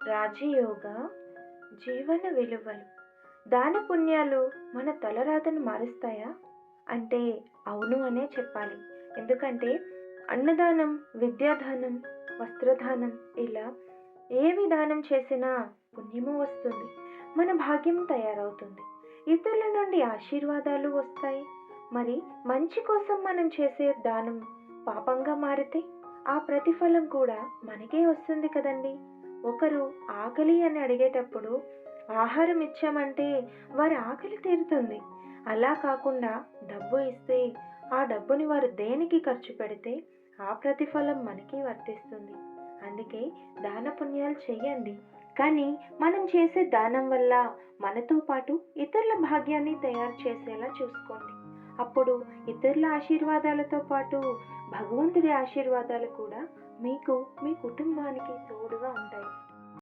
రాజయోగ జీవన విలువలు దాన పుణ్యాలు మన తలరాతను మారుస్తాయా అంటే అవును అనే చెప్పాలి. ఎందుకంటే అన్నదానం, విద్యాదానం, వస్త్రదానం ఇలా ఏవి దానం చేసినా పుణ్యము వస్తుంది, మన భాగ్యం తయారవుతుంది, ఇతరుల నుండి ఆశీర్వాదాలు వస్తాయి. మరి మంచి కోసం మనం చేసే దానం పాపంగా మారితే ఆ ప్రతిఫలం కూడా మనకే వస్తుంది కదండి. ఒకరు ఆకలి అని అడిగేటప్పుడు ఆహారం ఇచ్చామంటే వారి ఆకలి తీరుతుంది. అలా కాకుండా డబ్బు ఇస్తే ఆ డబ్బుని వారు దేనికి ఖర్చు పెడితే ఆ ప్రతిఫలం మనకి వర్తిస్తుంది. అందుకే దాన పుణ్యాలు చెయ్యండి, కానీ మనం చేసే దానం వల్ల మనతో పాటు ఇతరుల భాగ్యాన్ని తయారు చేసేలా చూసుకోండి. అప్పుడు ఇతరుల ఆశీర్వాదాలతో పాటు భగవంతుడి ఆశీర్వాదాలు కూడా మీకు, మీ కుటుంబానికి తోడుగా ఉంటాయి.